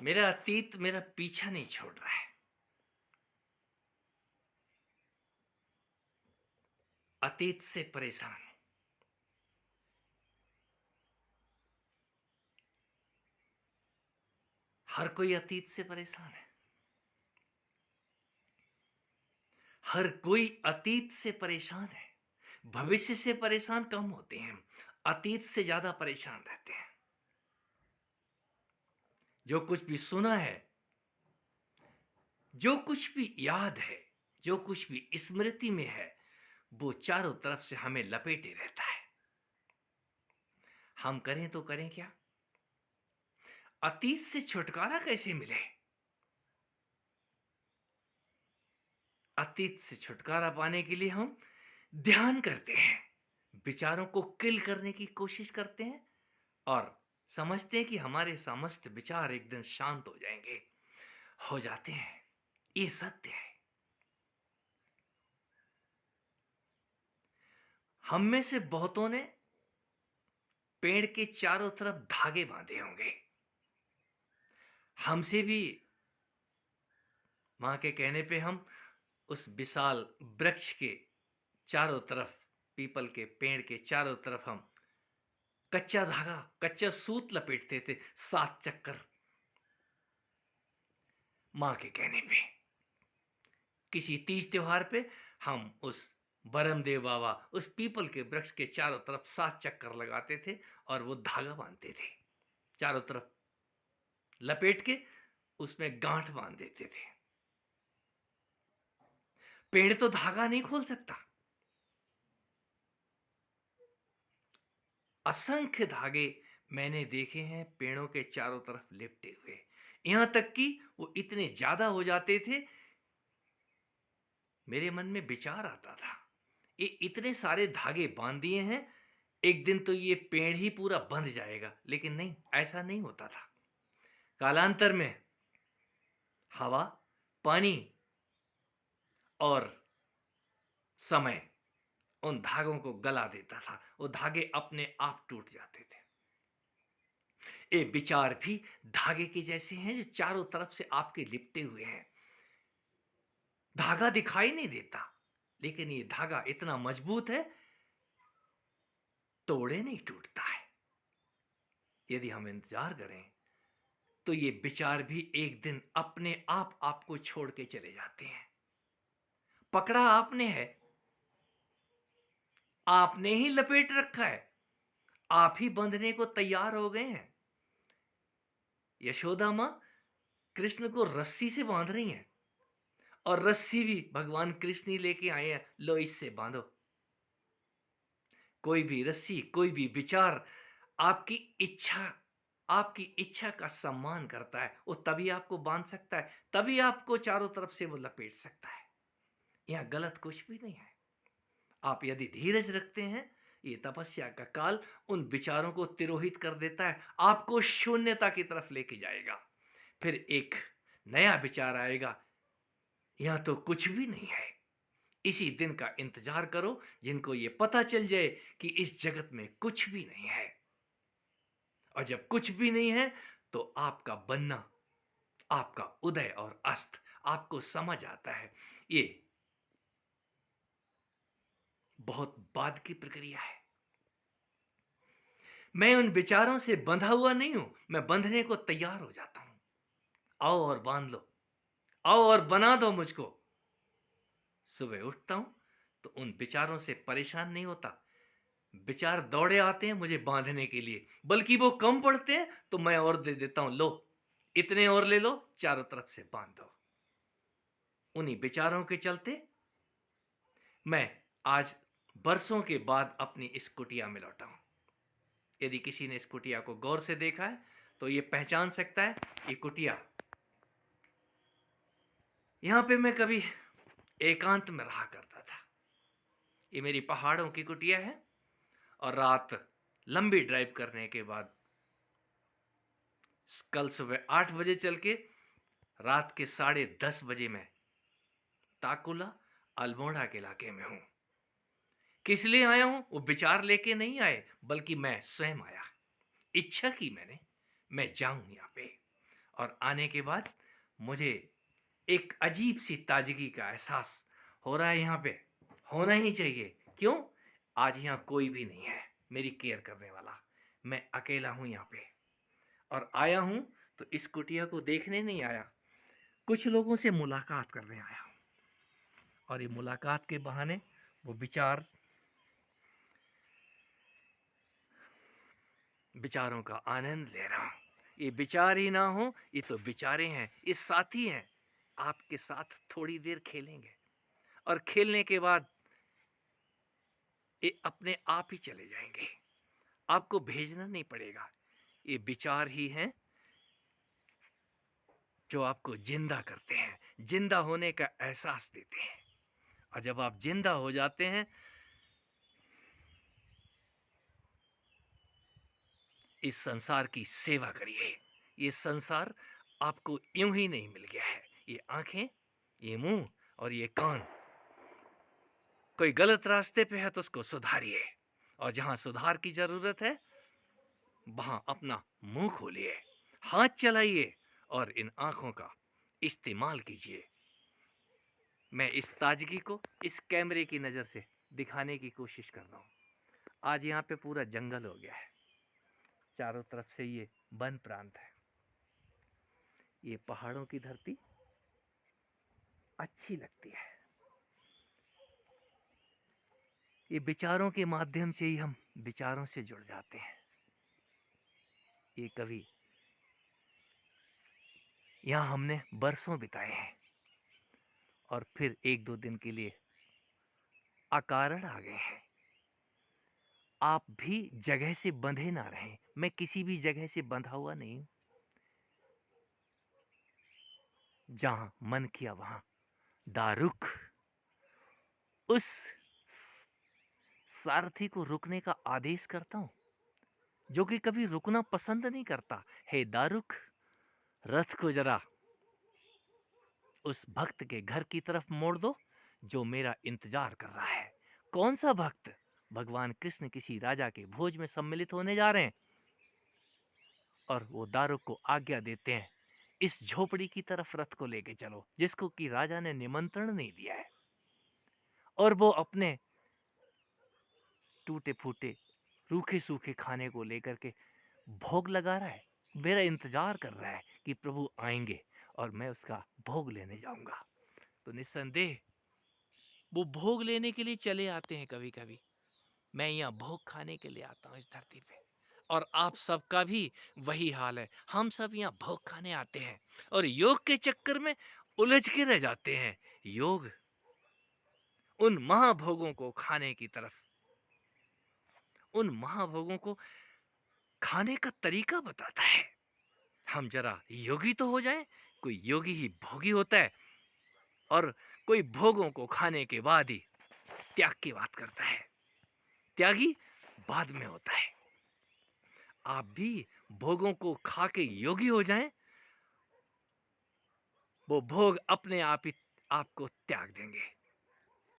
मेरा अतीत मेरा पीछा नहीं छोड़ रहा है। अतीत से परेशान हूं। हर कोई अतीत से परेशान है। हर कोई अतीत से परेशान है। भविष्य से परेशान कम होते हैं, अतीत से ज्यादा परेशान रहते हैं। जो कुछ भी सुना है, जो कुछ भी याद है, जो कुछ भी स्मृति में है, वो चारों तरफ से हमें लपेटे रहता है। हम करें तो करें क्या? अतीत से छुटकारा कैसे मिले? अतीत से छुटकारा पाने के लिए हम ध्यान करते हैं, विचारों को किल करने की कोशिश करते हैं और समझते हैं कि हमारे समस्त विचार एक दिन शांत हो जाएंगे। हो जाते हैं। ये सत्य है। हम में से बहुतों ने पेड़ के चारों तरफ धागे बांधे होंगे। हमसे भी मां के कहने पे हम उस विशाल वृक्ष के चारों तरफ, पीपल के पेड़ के चारों तरफ हम कच्चा धागा, कच्चा सूत लपेटते थे, 7 चक्कर। मां के कहने पे किसी तीज त्योहार पे हम उस बरमदेव बाबा, उस पीपल के वृक्ष के चारों तरफ 7 चक्कर लगाते थे और वो धागा बांधते थे, चारों तरफ लपेट के उसमें गांठ बांध देते थे। पेड़ तो धागा नहीं खोल सकता। असंख्य धागे मैंने देखे हैं पेड़ों के चारों तरफ लिपटे हुए। यहां तक कि वो इतने ज्यादा हो जाते थे, मेरे मन में विचार आता था, ये इतने सारे धागे बांध दिए हैं, एक दिन तो ये पेड़ ही पूरा बंध जाएगा। लेकिन नहीं, ऐसा नहीं होता था। कालांतर में हवा, पानी और समय उन धागों को गला देता था। वो धागे अपने आप टूट जाते थे। ये विचार भी धागे के जैसे हैं जो चारों तरफ से आपके लिपटे हुए हैं। धागा दिखाई नहीं देता, लेकिन ये धागा इतना मजबूत है, तोड़े नहीं टूटता है। यदि हम इंतजार करें तो ये विचार भी एक दिन अपने आप आपको छोड़ के चले जाते हैं। पकड़ा आपने है, आपने ही लपेट रखा है, आप ही बंधने को तैयार हो गए हैं। यशोदा मां कृष्ण को रस्सी से बांध रही हैं और रस्सी भी भगवान कृष्ण ही लेके आए हैं, लो इससे बांधो। कोई भी रस्सी, कोई भी विचार आपकी इच्छा, आपकी इच्छा का सम्मान करता है, वो तभी आपको बांध सकता है, तभी आपको चारों तरफ से वो लपेट सकता है। यहां गलत कुछ भी नहीं है। आप यदि धीरज रखते हैं, ये तपस्या का काल उन विचारों को तिरोहित कर देता है, आपको शून्यता की तरफ लेके जाएगा। फिर एक नया विचार आएगा, यहां तो कुछ भी नहीं है। इसी दिन का इंतजार करो जिनको ये पता चल जाए कि इस जगत में कुछ भी नहीं है। और जब कुछ भी नहीं है तो आपका बनना, आपका उदय और अस्त आपको समझ आता है। ये बहुत बाद की प्रक्रिया है। मैं उन विचारों से बंधा हुआ नहीं हूं, मैं बंधने को तैयार हो जाता हूं। आओ और बांध लो, आओ और बना दो मुझको। सुबह उठता हूं तो उन विचारों से परेशान नहीं होता। विचार दौड़े आते हैं मुझे बांधने के लिए, बल्कि वो कम पड़ते हैं तो मैं और दे देता हूं, लो इतने और ले लो, चारों तरफ से बांध दो। उन्हीं विचारों के चलते मैं आज बरसों के बाद अपनी इस कुटिया में लौटा हूं। यदि किसी ने इस कुटिया को गौर से देखा है तो ये पहचान सकता है, ये कुटिया, यहां पे मैं कभी एकांत में रहा करता था। ये मेरी पहाड़ों की कुटिया है और रात लंबी ड्राइव करने के बाद कल सुबह 8 बजे चल के रात के 10:30 बजे मैं ताकुला अल्मोड़ा के इलाके में हूं। किस लिए आया हूं? वो विचार लेके नहीं आए, बल्कि मैं स्वयं आया। इच्छा की मैंने, मैं जाऊं यहां पे। और आने के बाद मुझे एक अजीब-सी ताज़गी का एहसास हो रहा है यहाँ पे, होना ही चाहिए। क्यों? आज यहाँ कोई भी नहीं है मेरी केयर करने वाला। मैं अकेला हूँ यहाँ पे और आया हूँ तो इस कुटिया को देखने नहीं आया, कुछ लोगों से मुलाकात करने आया हूँ और ये मुलाकात के बहाने वो विचारों का आनंद ले रहा हूँ। ये विचार ही ना हो, ये तो विचारे हैं, ये साथी हैं। आपके साथ थोड़ी देर खेलेंगे और खेलने के बाद ये अपने आप ही चले जाएँगे। आपको भेजना नहीं पड़ेगा। ये विचार ही हैं जो आपको ज़िंदा करते हैं, ज़िंदा होने का एहसास देते हैं। और जब आप ज़िंदा हो जाते हैं, इस संसार की सेवा करिए। ये संसार आपको यूं ही नहीं मिल गया है। ये आंखें, ये मुंह और ये कान कोई गलत रास्ते पे है तो उसको सुधारिए और जहां सुधार की जरूरत है वहां अपना मुंह खोलिए, हाथ चलाइए और इन आंखों का इस्तेमाल कीजिए। मैं इस ताजगी को इस कैमरे की नज़र से दिखाने की कोशिश कर रहा हूँ। आज यहाँ पे पूरा जंगल हो गया है, चारों तरफ से ये वन प्रांत है। ये पहाड़ों की धरती अच्छी लगती है। ये विचारों के माध्यम से ही हम विचारों से जुड़ जाते हैं। ये कवि यहाँ हमने बरसों बिताए हैं और फिर एक दो दिन के लिए अकारण आ गए हैं। आप भी जगह से बंधे ना रहें। मैं किसी भी जगह से बंधा हुआ नहीं हूं। जहां मन किया वहां दारुख उस सारथी को रुकने का आदेश करता हूं जो कि कभी रुकना पसंद नहीं करता। हे दारुख, रथ को जरा उस भक्त के घर की तरफ मोड़ दो जो मेरा इंतजार कर रहा है। कौन सा भक्त? भगवान कृष्ण किसी राजा के भोज में सम्मिलित होने जा रहे हैं और वो दारुक को आज्ञा देते हैं, इस झोपड़ी की तरफ रथ को लेके चलो जिसको कि राजा ने निमंत्रण नहीं दिया है। और वो अपने टूटे फूटे रूखे सूखे खाने को लेकर के भोग लगा रहा है, मेरा इंतजार कर रहा है कि प्रभु आएंगे और मैं उसका भोग लेने जाऊंगा। तो निस्संदेह वो भोग लेने के लिए चले आते हैं। कभी कभी मैं यहाँ भोग खाने के लिए आता हूँ इस धरती पे और आप सबका भी वही हाल है। हम सब यहाँ भोग खाने आते हैं और योग के चक्कर में उलझ के रह जाते हैं। योग उन महाभोगों को खाने की तरफ, उन महाभोगों को खाने का तरीका बताता है। हम जरा योगी तो हो जाएं। कोई योगी ही भोगी होता है और कोई भोगों को खाने के बाद ही त्याग की बात करता है। त्यागी बाद में होता है। आप भी भोगों को खा के योगी हो जाएं, वो भोग अपने आप ही आपको त्याग देंगे।